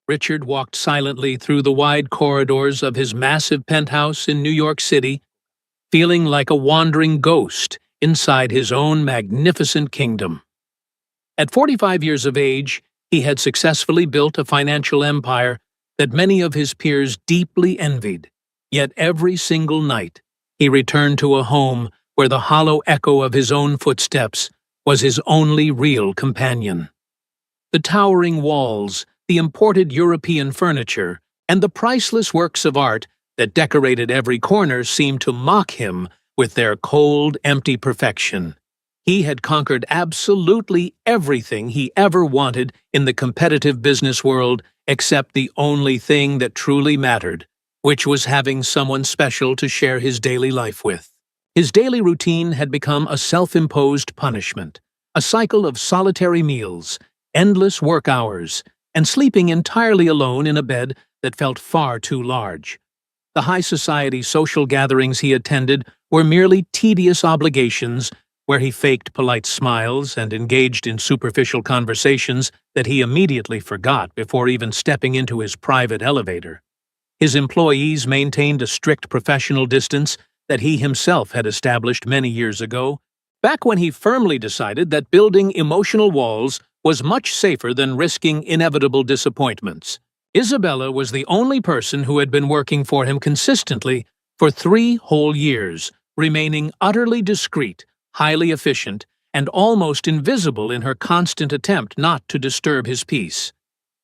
Richard walked silently through the wide corridors of his massive penthouse in New York City, feeling like a wandering ghost inside his own magnificent kingdom. At 45 years of age, he had successfully built a financial empire that many of his peers deeply envied. Yet every single night, he returned to a home where the hollow echo of his own footsteps was his only real companion. The towering walls, the imported European furniture, and the priceless works of art that decorated every corner seemed to mock him with their cold, empty perfection. He had conquered absolutely everything he ever wanted in the competitive business world except the only thing that truly mattered, which was having someone special to share his daily life with. His daily routine had become a self-imposed punishment, a cycle of solitary meals, endless work hours, and sleeping entirely alone in a bed that felt far too large. The high-society social gatherings he attended were merely tedious obligations where he faked polite smiles and engaged in superficial conversations that he immediately forgot before even stepping into his private elevator. His employees maintained a strict professional distance that he himself had established many years ago, back when he firmly decided that building emotional walls was much safer than risking inevitable disappointments. Isabella was the only person who had been working for him consistently for 3 whole years, remaining utterly discreet, highly efficient, and almost invisible in her constant attempt not to disturb his peace.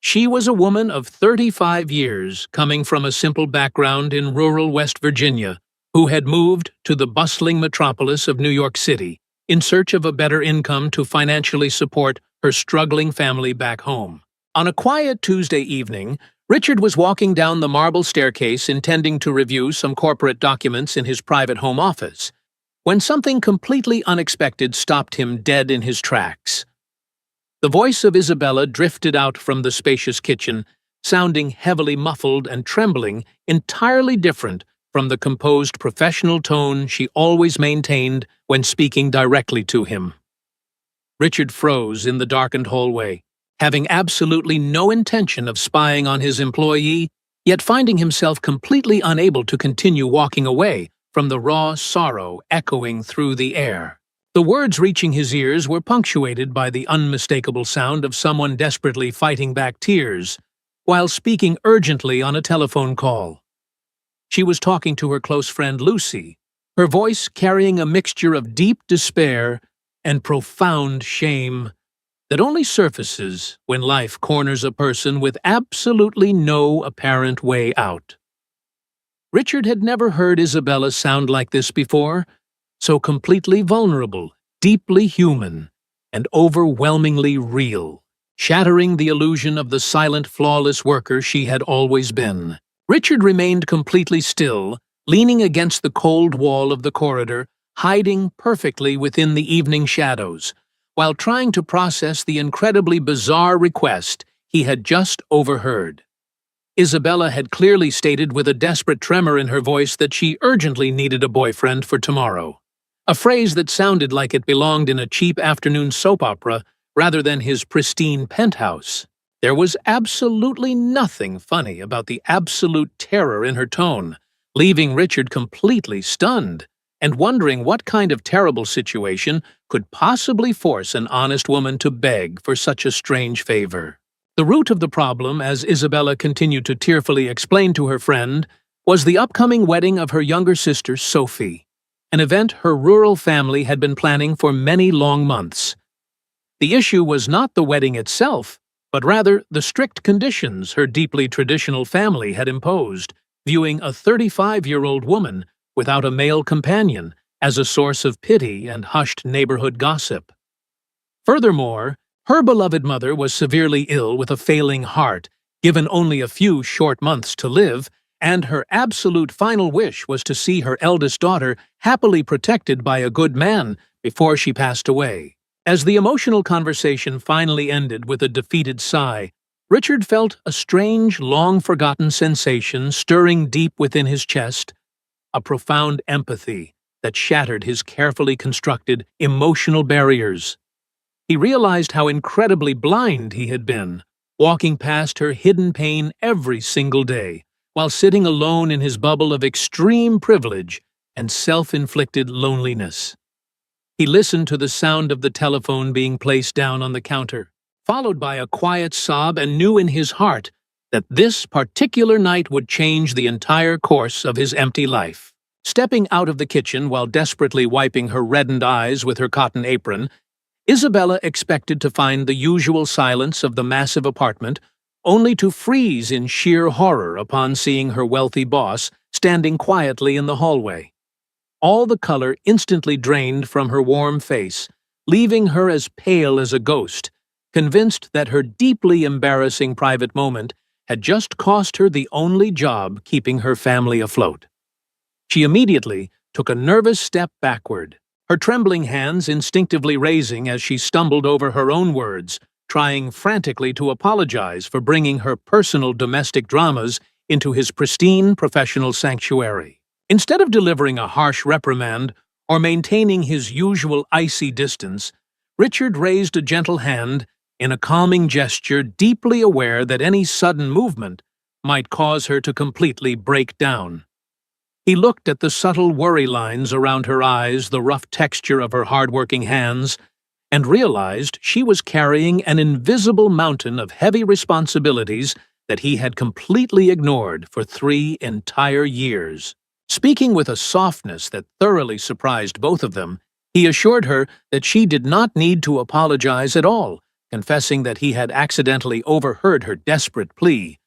She was a woman of 35 years, coming from a simple background in rural West Virginia, who had moved to the bustling metropolis of New York City in search of a better income to financially support her struggling family back home. On a quiet Tuesday evening, Richard was walking down the marble staircase intending to review some corporate documents in his private home office, when something completely unexpected stopped him dead in his tracks. The voice of Isabella drifted out from the spacious kitchen, sounding heavily muffled and trembling, entirely different from the composed professional tone she always maintained when speaking directly to him. Richard froze in the darkened hallway, having absolutely no intention of spying on his employee, yet finding himself completely unable to continue walking away from the raw sorrow echoing through the air. The words reaching his ears were punctuated by the unmistakable sound of someone desperately fighting back tears, while speaking urgently on a telephone call. She was talking to her close friend Lucy, her voice carrying a mixture of deep despair and profound shame that only surfaces when life corners a person with absolutely no apparent way out. Richard had never heard Isabella sound like this before, so completely vulnerable, deeply human, and overwhelmingly real, shattering the illusion of the silent, flawless worker she had always been. Richard remained completely still, leaning against the cold wall of the corridor, hiding perfectly within the evening shadows, while trying to process the incredibly bizarre request he had just overheard. Isabella had clearly stated with a desperate tremor in her voice that she urgently needed a boyfriend for tomorrow, a phrase that sounded like it belonged in a cheap afternoon soap opera rather than his pristine penthouse. There was absolutely nothing funny about the absolute terror in her tone, leaving Richard completely stunned and wondering what kind of terrible situation could possibly force an honest woman to beg for such a strange favor. The root of the problem, as Isabella continued to tearfully explain to her friend, was the upcoming wedding of her younger sister, Sophie, an event her rural family had been planning for many long months. The issue was not the wedding itself, but rather the strict conditions her deeply traditional family had imposed, viewing a 35-year-old woman without a male companion as a source of pity and hushed neighborhood gossip. Furthermore, her beloved mother was severely ill with a failing heart, given only a few short months to live, and her absolute final wish was to see her eldest daughter happily protected by a good man before she passed away. As the emotional conversation finally ended with a defeated sigh, Richard felt a strange, long-forgotten sensation stirring deep within his chest, a profound empathy that shattered his carefully constructed emotional barriers. He realized how incredibly blind he had been, walking past her hidden pain every single day, while sitting alone in his bubble of extreme privilege and self-inflicted loneliness. He listened to the sound of the telephone being placed down on the counter, followed by a quiet sob, and knew in his heart that this particular night would change the entire course of his empty life. Stepping out of the kitchen while desperately wiping her reddened eyes with her cotton apron, Isabella expected to find the usual silence of the massive apartment, only to freeze in sheer horror upon seeing her wealthy boss standing quietly in the hallway. All the color instantly drained from her warm face, leaving her as pale as a ghost, convinced that her deeply embarrassing private moment had just cost her the only job keeping her family afloat. She immediately took a nervous step backward, her trembling hands instinctively raising as she stumbled over her own words, trying frantically to apologize for bringing her personal domestic dramas into his pristine professional sanctuary. Instead of delivering a harsh reprimand or maintaining his usual icy distance, Richard raised a gentle hand in a calming gesture, deeply aware that any sudden movement might cause her to completely break down. He looked at the subtle worry lines around her eyes, the rough texture of her hard-working hands, and realized she was carrying an invisible mountain of heavy responsibilities that he had completely ignored for 3 entire years. Speaking with a softness that thoroughly surprised both of them, he assured her that she did not need to apologize at all, confessing that he had accidentally overheard her desperate plea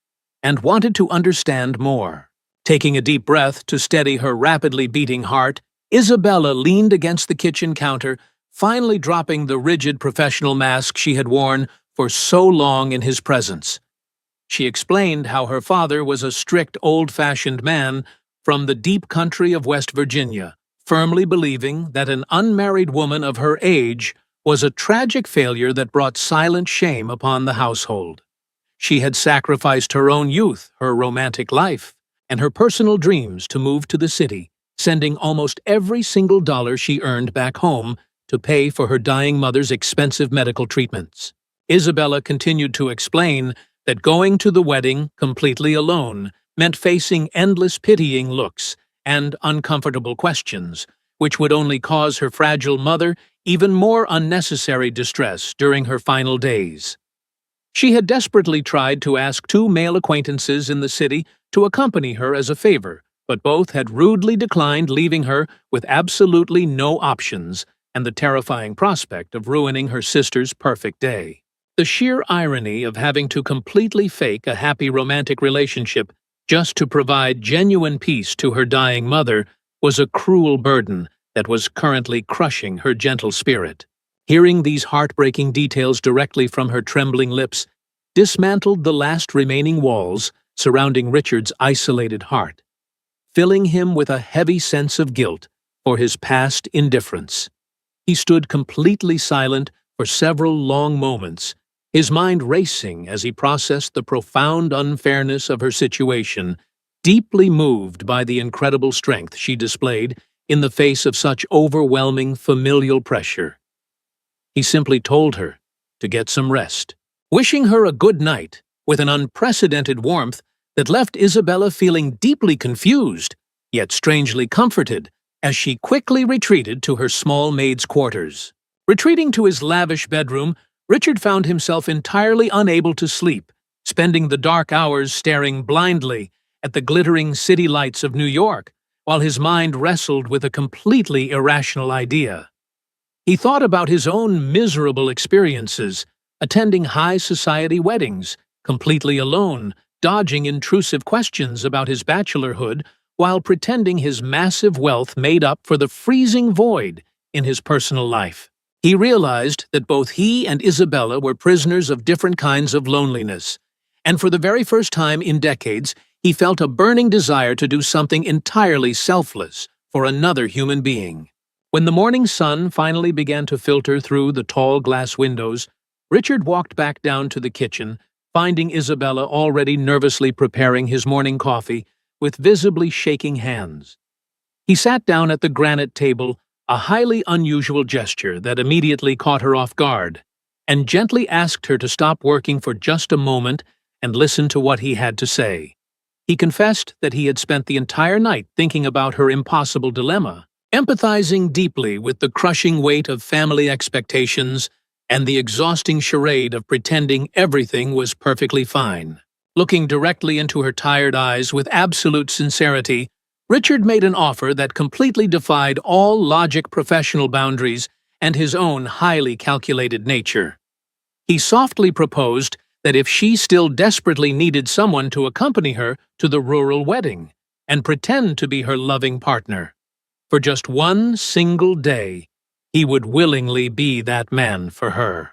and wanted to understand more. Taking a deep breath to steady her rapidly beating heart, Isabella leaned against the kitchen counter, finally dropping the rigid professional mask she had worn for so long in his presence. She explained how her father was a strict, old-fashioned man from the deep country of West Virginia, firmly believing that an unmarried woman of her age was a tragic failure that brought silent shame upon the household. She had sacrificed her own youth, her romantic life, and her personal dreams to move to the city, sending almost every single dollar she earned back home to pay for her dying mother's expensive medical treatments. Isabella continued to explain that going to the wedding completely alone meant facing endless pitying looks and uncomfortable questions, which would only cause her fragile mother even more unnecessary distress during her final days. She had desperately tried to ask 2 male acquaintances in the city to accompany her as a favor, but both had rudely declined, leaving her with absolutely no options and the terrifying prospect of ruining her sister's perfect day. The sheer irony of having to completely fake a happy romantic relationship just to provide genuine peace to her dying mother was a cruel burden that was currently crushing her gentle spirit. Hearing these heartbreaking details directly from her trembling lips dismantled the last remaining walls surrounding Richard's isolated heart, filling him with a heavy sense of guilt for his past indifference. He stood completely silent for several long moments, his mind racing as he processed the profound unfairness of her situation, deeply moved by the incredible strength she displayed in the face of such overwhelming familial pressure. He simply told her to get some rest, wishing her a good night with an unprecedented warmth that left Isabella feeling deeply confused, yet strangely comforted, as she quickly retreated to her small maid's quarters. Retreating to his lavish bedroom, Richard found himself entirely unable to sleep, spending the dark hours staring blindly at the glittering city lights of New York, while his mind wrestled with a completely irrational idea. He thought about his own miserable experiences, attending high society weddings, completely alone, dodging intrusive questions about his bachelorhood while pretending his massive wealth made up for the freezing void in his personal life. He realized that both he and Isabella were prisoners of different kinds of loneliness, and for the very first time in decades, he felt a burning desire to do something entirely selfless for another human being. When the morning sun finally began to filter through the tall glass windows, Richard walked back down to the kitchen, finding Isabella already nervously preparing his morning coffee with visibly shaking hands. He sat down at the granite table, a highly unusual gesture that immediately caught her off guard, and gently asked her to stop working for just a moment and listen to what he had to say. He confessed that he had spent the entire night thinking about her impossible dilemma, empathizing deeply with the crushing weight of family expectations and the exhausting charade of pretending everything was perfectly fine. Looking directly into her tired eyes with absolute sincerity, Richard made an offer that completely defied all logic, professional boundaries, and his own highly calculated nature. He softly proposed that if she still desperately needed someone to accompany her to the rural wedding and pretend to be her loving partner, for just one single day, he would willingly be that man for her.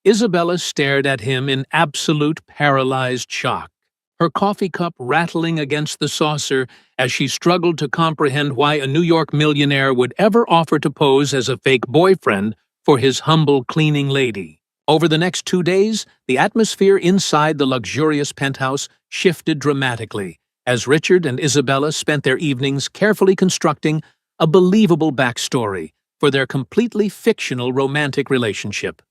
Isabella stared at him in absolute paralyzed shock, her coffee cup rattling against the saucer as she struggled to comprehend why a New York millionaire would ever offer to pose as a fake boyfriend for his humble cleaning lady. Over the next 2 days, the atmosphere inside the luxurious penthouse shifted dramatically as Richard and Isabella spent their evenings carefully constructing a believable backstory for their completely fictional romantic relationship.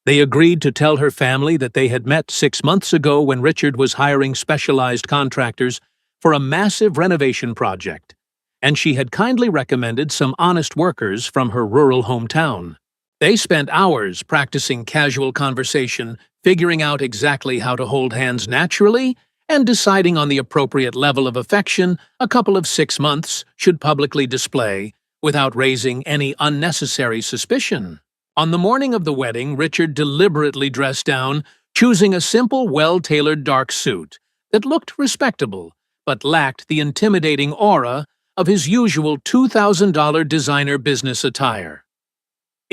They agreed to tell her family that they had met 6 months ago when Richard was hiring specialized contractors for a massive renovation project, and she had kindly recommended some honest workers from her rural hometown. They spent hours practicing casual conversation, figuring out exactly how to hold hands naturally, and deciding on the appropriate level of affection a couple of 6 months should publicly display without raising any unnecessary suspicion. On the morning of the wedding, Richard deliberately dressed down, choosing a simple, well-tailored dark suit that looked respectable but lacked the intimidating aura of his usual $2,000 designer business attire.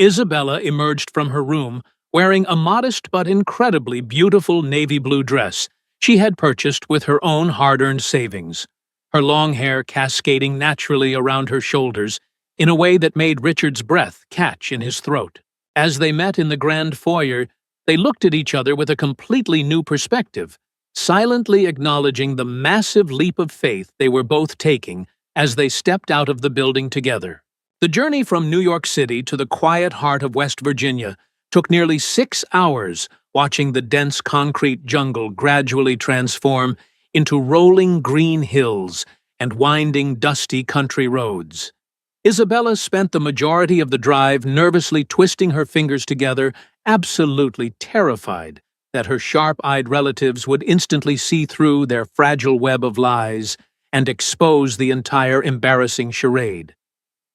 Isabella emerged from her room wearing a modest but incredibly beautiful navy blue dress she had purchased with her own hard-earned savings, her long hair cascading naturally around her shoulders in a way that made Richard's breath catch in his throat. As they met in the grand foyer, they looked at each other with a completely new perspective, silently acknowledging the massive leap of faith they were both taking as they stepped out of the building together. The journey from New York City to the quiet heart of West Virginia took nearly 6 hours, watching the dense concrete jungle gradually transform into rolling green hills and winding dusty country roads. Isabella spent the majority of the drive nervously twisting her fingers together, absolutely terrified that her sharp-eyed relatives would instantly see through their fragile web of lies and expose the entire embarrassing charade.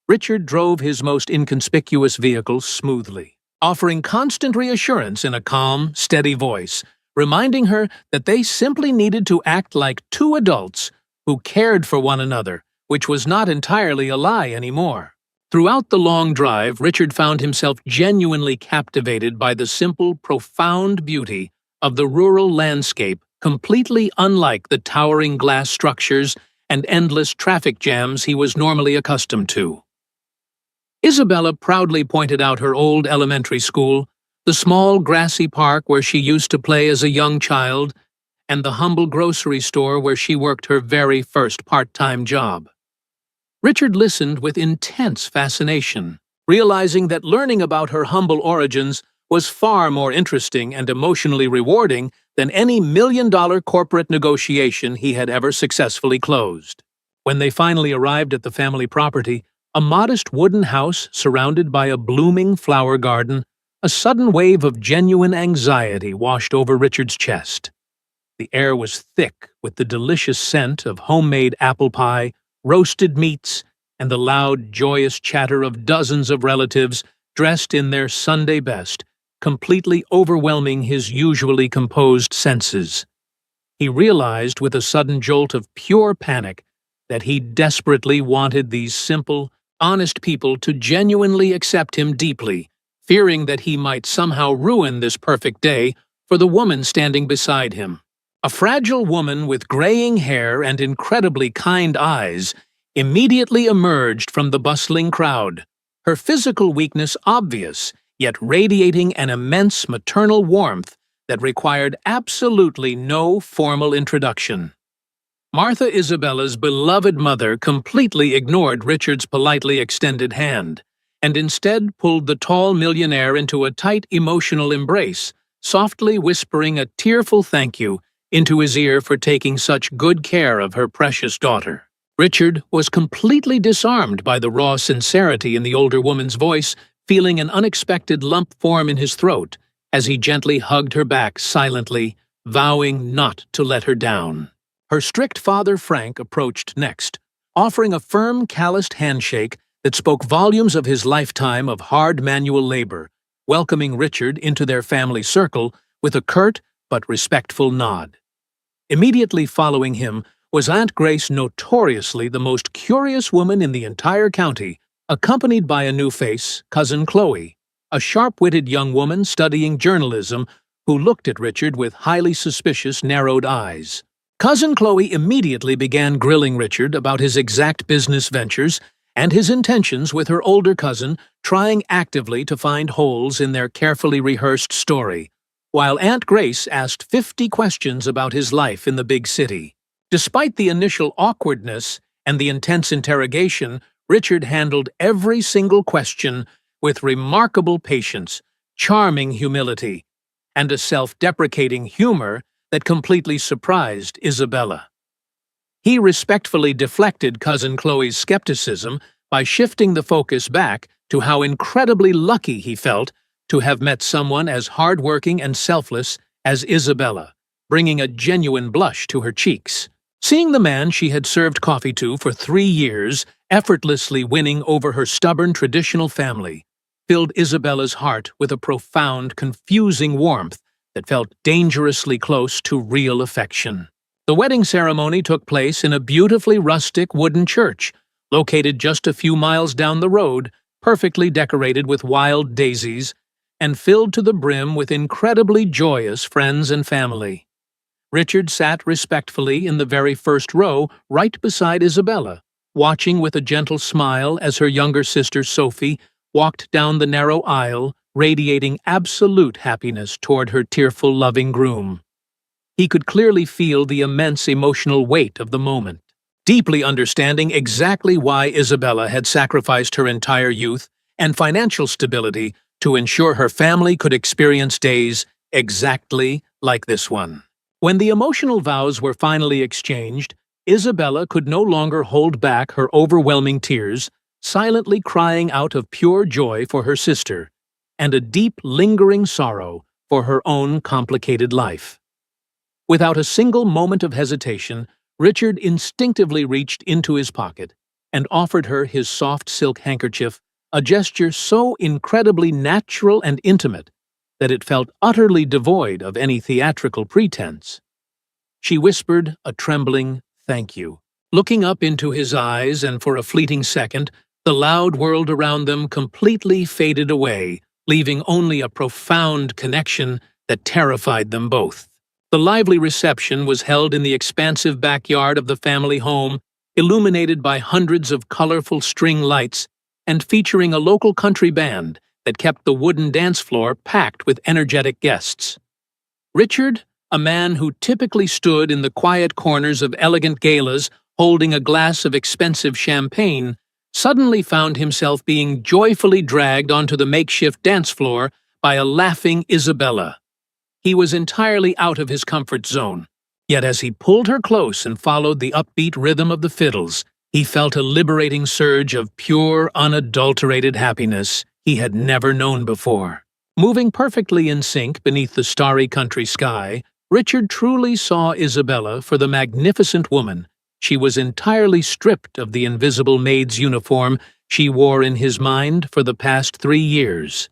Richard drove his most inconspicuous vehicle smoothly, offering constant reassurance in a calm, steady voice, reminding her that they simply needed to act like two adults who cared for one another, which was not entirely a lie anymore. Throughout the long drive, Richard found himself genuinely captivated by the simple, profound beauty of the rural landscape, completely unlike the towering glass structures and endless traffic jams he was normally accustomed to. Isabella proudly pointed out her old elementary school, the small grassy park where she used to play as a young child, and the humble grocery store where she worked her very first part-time job. Richard listened with intense fascination, realizing that learning about her humble origins was far more interesting and emotionally rewarding than any million-dollar corporate negotiation he had ever successfully closed. When they finally arrived at the family property, a modest wooden house surrounded by a blooming flower garden, a sudden wave of genuine anxiety washed over Richard's chest. The air was thick with the delicious scent of homemade apple pie, roasted meats, and the loud, joyous chatter of dozens of relatives dressed in their Sunday best, completely overwhelming his usually composed senses. He realized with a sudden jolt of pure panic that he desperately wanted these simple, honest people to genuinely accept him deeply, fearing that he might somehow ruin this perfect day for the woman standing beside him. A fragile woman with graying hair and incredibly kind eyes immediately emerged from the bustling crowd, her physical weakness obvious, yet radiating an immense maternal warmth that required absolutely no formal introduction. Martha Isabella's beloved mother completely ignored Richard's politely extended hand, and instead pulled the tall millionaire into a tight emotional embrace, softly whispering a tearful thank you into his ear for taking such good care of her precious daughter. Richard was completely disarmed by the raw sincerity in the older woman's voice, feeling an unexpected lump form in his throat as he gently hugged her back silently, vowing not to let her down. Her strict father Frank approached next, offering a firm, calloused handshake that spoke volumes of his lifetime of hard manual labor, welcoming Richard into their family circle with a curt but respectful nod. Immediately following him was Aunt Grace, notoriously the most curious woman in the entire county, accompanied by a new face, Cousin Chloe, a sharp-witted young woman studying journalism who looked at Richard with highly suspicious, narrowed eyes. Cousin Chloe immediately began grilling Richard about his exact business ventures and his intentions with her older cousin, trying actively to find holes in their carefully rehearsed story, while Aunt Grace asked 50 questions about his life in the big city. Despite the initial awkwardness and the intense interrogation, Richard handled every single question with remarkable patience, charming humility, and a self-deprecating humor that completely surprised Isabella. He respectfully deflected Cousin Chloe's skepticism by shifting the focus back to how incredibly lucky he felt to have met someone as hardworking and selfless as Isabella, bringing a genuine blush to her cheeks. Seeing the man she had served coffee to for 3 years effortlessly winning over her stubborn traditional family filled Isabella's heart with a profound, confusing warmth that felt dangerously close to real affection. The wedding ceremony took place in a beautifully rustic wooden church, located just a few miles down the road, perfectly decorated with wild daisies, and filled to the brim with incredibly joyous friends and family. Richard sat respectfully in the very first row, right beside Isabella, watching with a gentle smile as her younger sister Sophie walked down the narrow aisle, radiating absolute happiness toward her tearful, loving groom. He could clearly feel the immense emotional weight of the moment, deeply understanding exactly why Isabella had sacrificed her entire youth and financial stability to ensure her family could experience days exactly like this one. When the emotional vows were finally exchanged, Isabella could no longer hold back her overwhelming tears, silently crying out of pure joy for her sister and a deep, lingering sorrow for her own complicated life. Without a single moment of hesitation, Richard instinctively reached into his pocket and offered her his soft silk handkerchief, a gesture so incredibly natural and intimate that it felt utterly devoid of any theatrical pretense. She whispered a trembling "thank you," looking up into his eyes, and for a fleeting second, the loud world around them completely faded away, leaving only a profound connection that terrified them both. The lively reception was held in the expansive backyard of the family home, illuminated by hundreds of colorful string lights and featuring a local country band that kept the wooden dance floor packed with energetic guests. Richard, a man who typically stood in the quiet corners of elegant galas holding a glass of expensive champagne, suddenly found himself being joyfully dragged onto the makeshift dance floor by a laughing Isabella. He was entirely out of his comfort zone, yet as he pulled her close and followed the upbeat rhythm of the fiddles, he felt a liberating surge of pure, unadulterated happiness he had never known before. Moving perfectly in sync beneath the starry country sky, Richard truly saw Isabella for the magnificent woman she was, entirely stripped of the invisible maid's uniform she wore in his mind for the past 3 years.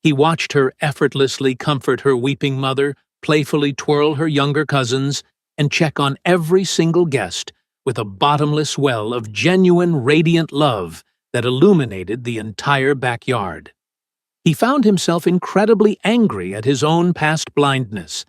He watched her effortlessly comfort her weeping mother, playfully twirl her younger cousins, and check on every single guest with a bottomless well of genuine, radiant love that illuminated the entire backyard. He found himself incredibly angry at his own past blindness,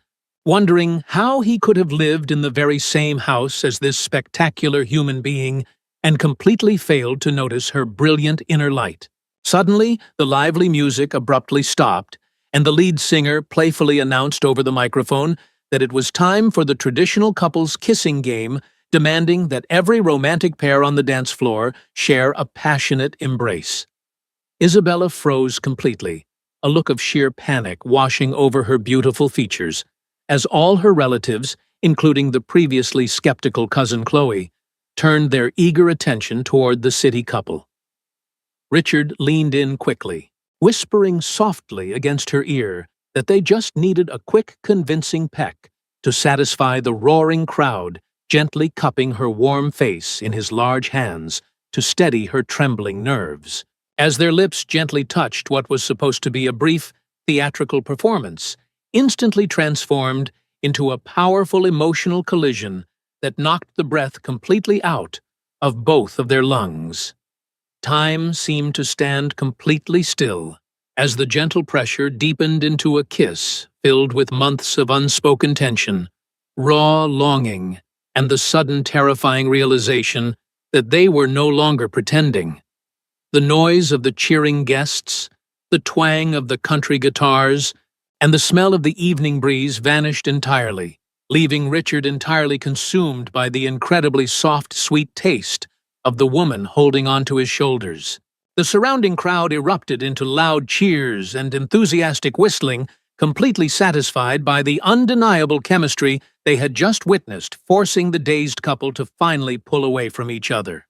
wondering how he could have lived in the very same house as this spectacular human being and completely failed to notice her brilliant inner light. Suddenly, the lively music abruptly stopped, and the lead singer playfully announced over the microphone that it was time for the traditional couple's kissing game, demanding that every romantic pair on the dance floor share a passionate embrace. Isabella froze completely, a look of sheer panic washing over her beautiful features, as all her relatives, including the previously skeptical cousin Chloe, turned their eager attention toward the city couple. Richard leaned in quickly, whispering softly against her ear that they just needed a quick, convincing peck to satisfy the roaring crowd, gently cupping her warm face in his large hands to steady her trembling nerves. As their lips gently touched what was supposed to be a brief, theatrical performance, instantly transformed into a powerful emotional collision that knocked the breath completely out of both of their lungs. Time seemed to stand completely still, as the gentle pressure deepened into a kiss filled with months of unspoken tension, raw longing, and the sudden terrifying realization that they were no longer pretending. The noise of the cheering guests, the twang of the country guitars, and the smell of the evening breeze vanished entirely, leaving Richard entirely consumed by the incredibly soft, sweet taste of the woman holding onto his shoulders. The surrounding crowd erupted into loud cheers and enthusiastic whistling, completely satisfied by the undeniable chemistry they had just witnessed, forcing the dazed couple to finally pull away from each other.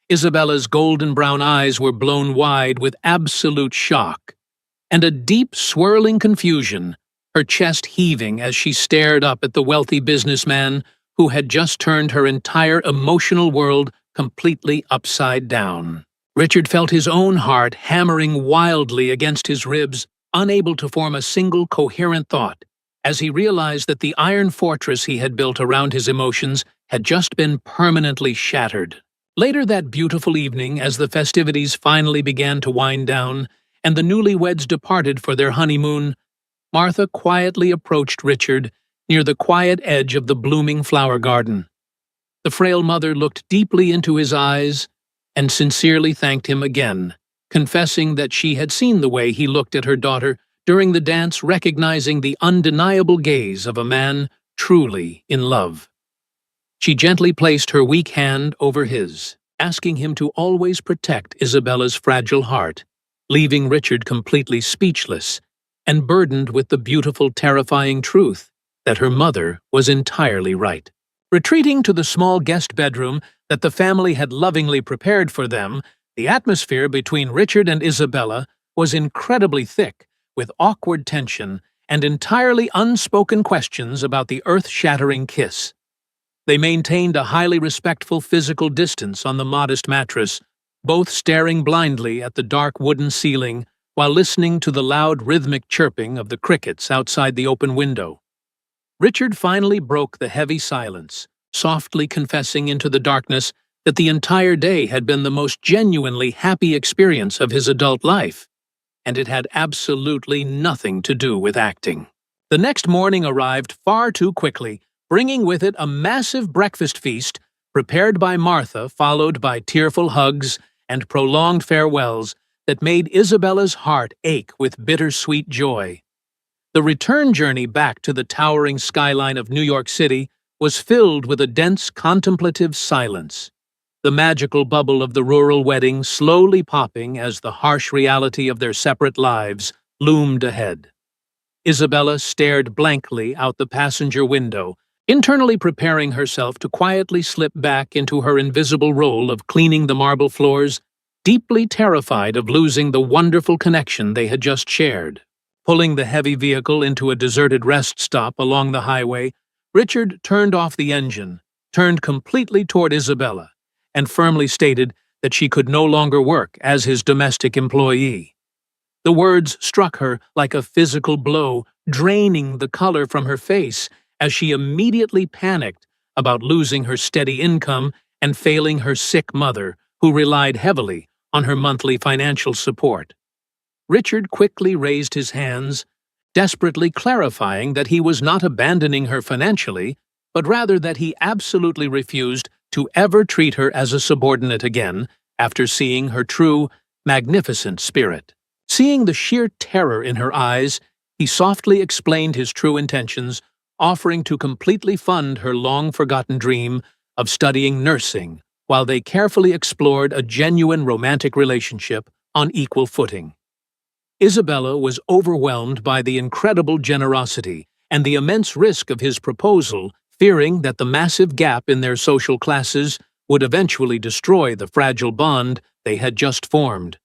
Isabella's golden brown eyes were blown wide with absolute shock, and a deep, swirling confusion, her chest heaving as she stared up at the wealthy businessman who had just turned her entire emotional world completely upside down. Richard felt his own heart hammering wildly against his ribs, unable to form a single coherent thought, as he realized that the iron fortress he had built around his emotions had just been permanently shattered. Later that beautiful evening, as the festivities finally began to wind down and the newlyweds departed for their honeymoon, Martha quietly approached Richard near the quiet edge of the blooming flower garden. The frail mother looked deeply into his eyes and sincerely thanked him again, confessing that she had seen the way he looked at her daughter during the dance, recognizing the undeniable gaze of a man truly in love. She gently placed her weak hand over his, asking him to always protect Isabella's fragile heart, leaving Richard completely speechless and burdened with the beautiful, terrifying truth that her mother was entirely right. Retreating to the small guest bedroom that the family had lovingly prepared for them, the atmosphere between Richard and Isabella was incredibly thick, with awkward tension and entirely unspoken questions about the earth-shattering kiss. They maintained a highly respectful physical distance on the modest mattress, both staring blindly at the dark wooden ceiling while listening to the loud rhythmic chirping of the crickets outside the open window. Richard finally broke the heavy silence, softly confessing into the darkness that the entire day had been the most genuinely happy experience of his adult life, and it had absolutely nothing to do with acting. The next morning arrived far too quickly, bringing with it a massive breakfast feast prepared by Martha, followed by tearful hugs and prolonged farewells that made Isabella's heart ache with bittersweet joy. The return journey back to the towering skyline of New York City was filled with a dense, contemplative silence, the magical bubble of the rural wedding slowly popping as the harsh reality of their separate lives loomed ahead. Isabella stared blankly out the passenger window, internally preparing herself to quietly slip back into her invisible role of cleaning the marble floors, deeply terrified of losing the wonderful connection they had just shared. Pulling the heavy vehicle into a deserted rest stop along the highway, Richard turned off the engine, turned completely toward Isabella, and firmly stated that she could no longer work as his domestic employee. The words struck her like a physical blow, draining the color from her face as she immediately panicked about losing her steady income and failing her sick mother, who relied heavily on her monthly financial support. Richard quickly raised his hands, desperately clarifying that he was not abandoning her financially, but rather that he absolutely refused to ever treat her as a subordinate again after seeing her true, magnificent spirit. Seeing the sheer terror in her eyes, he softly explained his true intentions, offering to completely fund her long-forgotten dream of studying nursing while they carefully explored a genuine romantic relationship on equal footing. Isabella was overwhelmed by the incredible generosity and the immense risk of his proposal, fearing that the massive gap in their social classes would eventually destroy the fragile bond they had just formed.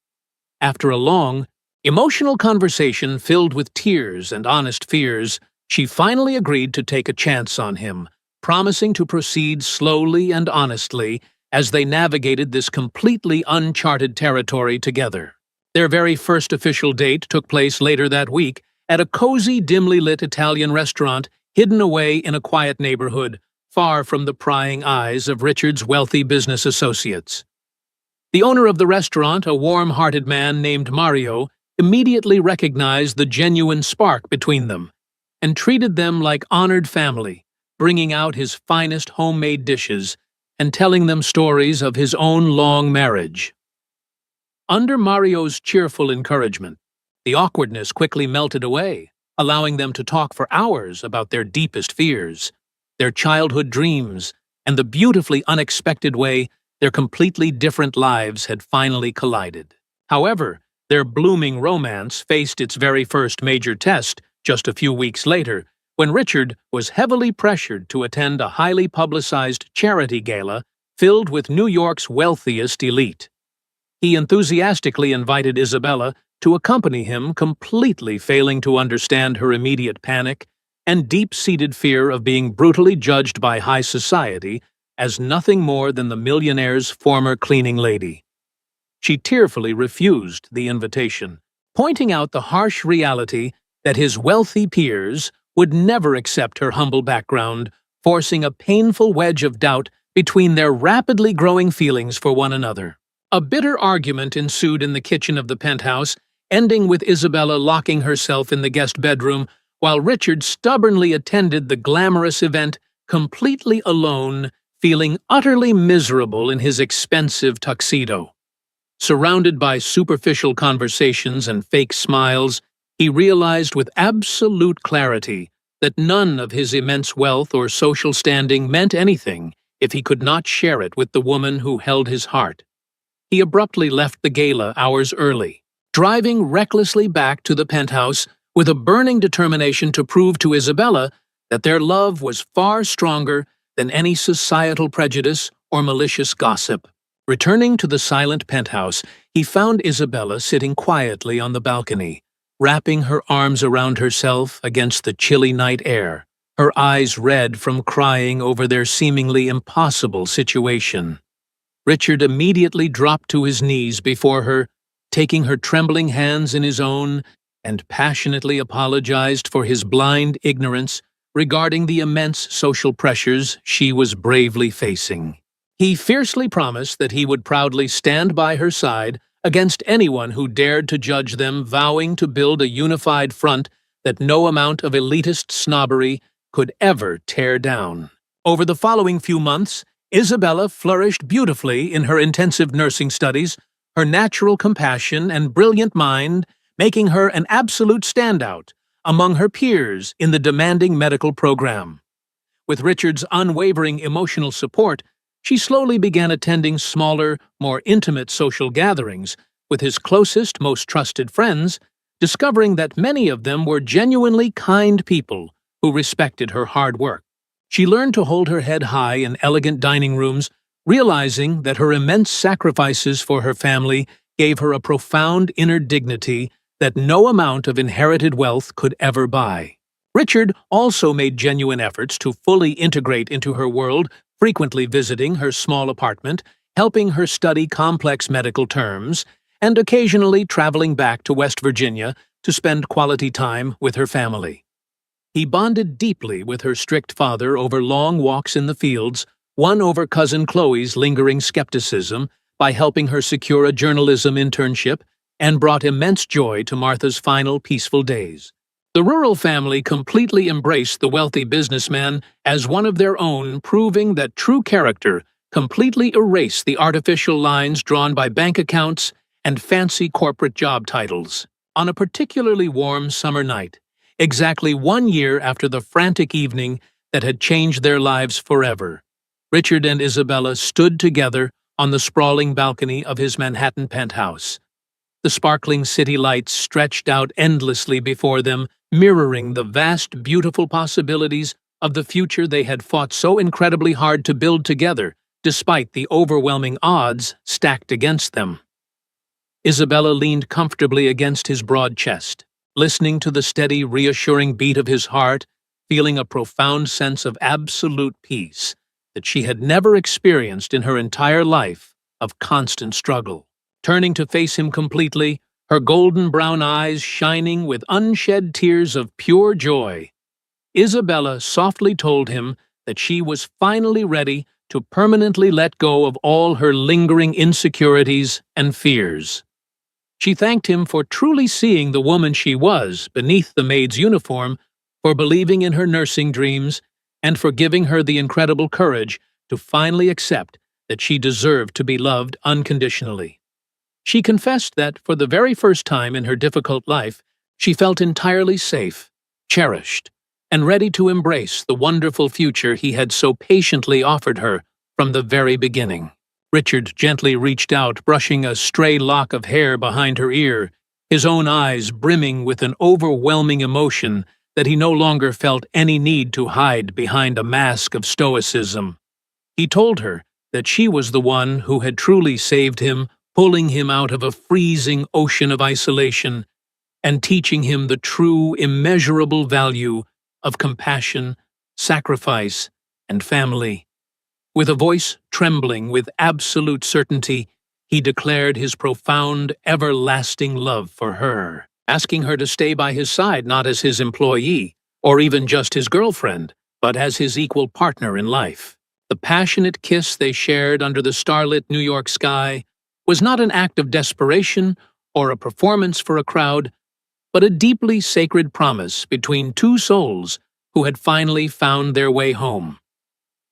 After a long, emotional conversation filled with tears and honest fears, she finally agreed to take a chance on him, promising to proceed slowly and honestly as they navigated this completely uncharted territory together. Their very first official date took place later that week at a cozy, dimly lit Italian restaurant hidden away in a quiet neighborhood, far from the prying eyes of Richard's wealthy business associates. The owner of the restaurant, a warm-hearted man named Mario, immediately recognized the genuine spark between them and treated them like honored family, bringing out his finest homemade dishes and telling them stories of his own long marriage. Under Mario's cheerful encouragement, the awkwardness quickly melted away, allowing them to talk for hours about their deepest fears, their childhood dreams, and the beautifully unexpected way their completely different lives had finally collided. However, their blooming romance faced its very first major test just a few weeks later, when Richard was heavily pressured to attend a highly publicized charity gala filled with New York's wealthiest elite. He enthusiastically invited Isabella to accompany him, completely failing to understand her immediate panic and deep-seated fear of being brutally judged by high society as nothing more than the millionaire's former cleaning lady. She tearfully refused the invitation, pointing out the harsh reality that his wealthy peers would never accept her humble background, forcing a painful wedge of doubt between their rapidly growing feelings for one another. A bitter argument ensued in the kitchen of the penthouse, ending with Isabella locking herself in the guest bedroom while Richard stubbornly attended the glamorous event completely alone, feeling utterly miserable in his expensive tuxedo. Surrounded by superficial conversations and fake smiles, he realized with absolute clarity that none of his immense wealth or social standing meant anything if he could not share it with the woman who held his heart. He abruptly left the gala hours early, driving recklessly back to the penthouse with a burning determination to prove to Isabella that their love was far stronger than any societal prejudice or malicious gossip. Returning to the silent penthouse, he found Isabella sitting quietly on the balcony, wrapping her arms around herself against the chilly night air, her eyes red from crying over their seemingly impossible situation. Richard immediately dropped to his knees before her, taking her trembling hands in his own, and passionately apologized for his blind ignorance regarding the immense social pressures she was bravely facing. He fiercely promised that he would proudly stand by her side against anyone who dared to judge them, vowing to build a unified front that no amount of elitist snobbery could ever tear down. Over the following few months, Isabella flourished beautifully in her intensive nursing studies, her natural compassion and brilliant mind making her an absolute standout among her peers in the demanding medical program. With Richard's unwavering emotional support, she slowly began attending smaller, more intimate social gatherings with his closest, most trusted friends, discovering that many of them were genuinely kind people who respected her hard work. She learned to hold her head high in elegant dining rooms, realizing that her immense sacrifices for her family gave her a profound inner dignity that no amount of inherited wealth could ever buy. Richard also made genuine efforts to fully integrate into her world, frequently visiting her small apartment, helping her study complex medical terms, and occasionally traveling back to West Virginia to spend quality time with her family. He bonded deeply with her strict father over long walks in the fields, won over cousin Chloe's lingering skepticism by helping her secure a journalism internship, and brought immense joy to Martha's final peaceful days. The rural family completely embraced the wealthy businessman as one of their own, proving that true character completely erased the artificial lines drawn by bank accounts and fancy corporate job titles. On a particularly warm summer night, exactly 1 year after the frantic evening that had changed their lives forever, Richard and Isabella stood together on the sprawling balcony of his Manhattan penthouse. The sparkling city lights stretched out endlessly before them, mirroring the vast, beautiful possibilities of the future they had fought so incredibly hard to build together, despite the overwhelming odds stacked against them. Isabella leaned comfortably against his broad chest, listening to the steady, reassuring beat of his heart, feeling a profound sense of absolute peace that she had never experienced in her entire life of constant struggle. Turning to face him completely, her golden brown eyes shining with unshed tears of pure joy, Isabella softly told him that she was finally ready to permanently let go of all her lingering insecurities and fears. She thanked him for truly seeing the woman she was beneath the maid's uniform, for believing in her nursing dreams, and for giving her the incredible courage to finally accept that she deserved to be loved unconditionally. She confessed that, for the very first time in her difficult life, she felt entirely safe, cherished, and ready to embrace the wonderful future he had so patiently offered her from the very beginning. Richard gently reached out, brushing a stray lock of hair behind her ear, his own eyes brimming with an overwhelming emotion that he no longer felt any need to hide behind a mask of stoicism. He told her that she was the one who had truly saved him, pulling him out of a freezing ocean of isolation and teaching him the true, immeasurable value of compassion, sacrifice, and family. With a voice trembling with absolute certainty, he declared his profound, everlasting love for her, asking her to stay by his side not as his employee, or even just his girlfriend, but as his equal partner in life. The passionate kiss they shared under the starlit New York sky was not an act of desperation or a performance for a crowd, but a deeply sacred promise between two souls who had finally found their way home.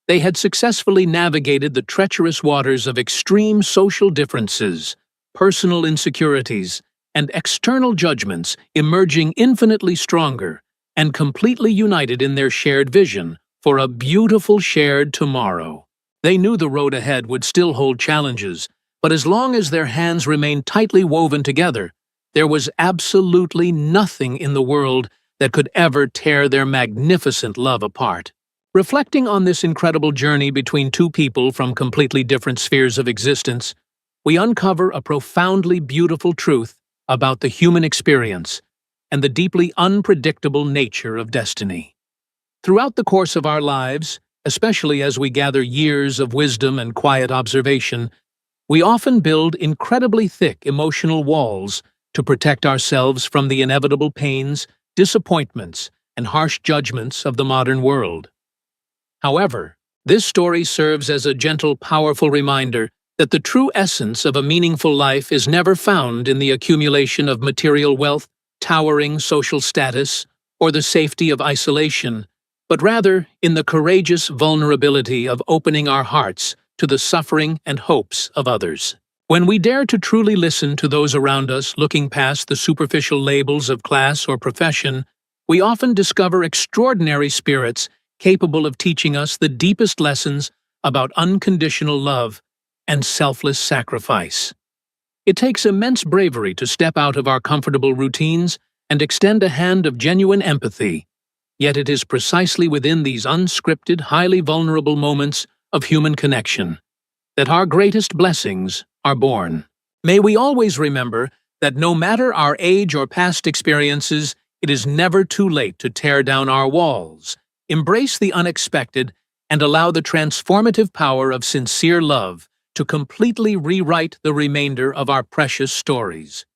They had successfully navigated the treacherous waters of extreme social differences, personal insecurities, and external judgments, emerging infinitely stronger and completely united in their shared vision for a beautiful shared tomorrow. They knew the road ahead would still hold challenges, but as long as their hands remained tightly woven together, there was absolutely nothing in the world that could ever tear their magnificent love apart. Reflecting on this incredible journey between two people from completely different spheres of existence, we uncover a profoundly beautiful truth about the human experience and the deeply unpredictable nature of destiny. Throughout the course of our lives, especially as we gather years of wisdom and quiet observation, we often build incredibly thick emotional walls to protect ourselves from the inevitable pains, disappointments, and harsh judgments of the modern world. However, this story serves as a gentle, powerful reminder that the true essence of a meaningful life is never found in the accumulation of material wealth, towering social status, or the safety of isolation, but rather in the courageous vulnerability of opening our hearts to the suffering and hopes of others. When we dare to truly listen to those around us, looking past the superficial labels of class or profession, we often discover extraordinary spirits capable of teaching us the deepest lessons about unconditional love and selfless sacrifice. It takes immense bravery to step out of our comfortable routines and extend a hand of genuine empathy, yet it is precisely within these unscripted, highly vulnerable moments of human connection that our greatest blessings are born. May we always remember that no matter our age or past experiences, it is never too late to tear down our walls, embrace the unexpected, and allow the transformative power of sincere love to completely rewrite the remainder of our precious stories.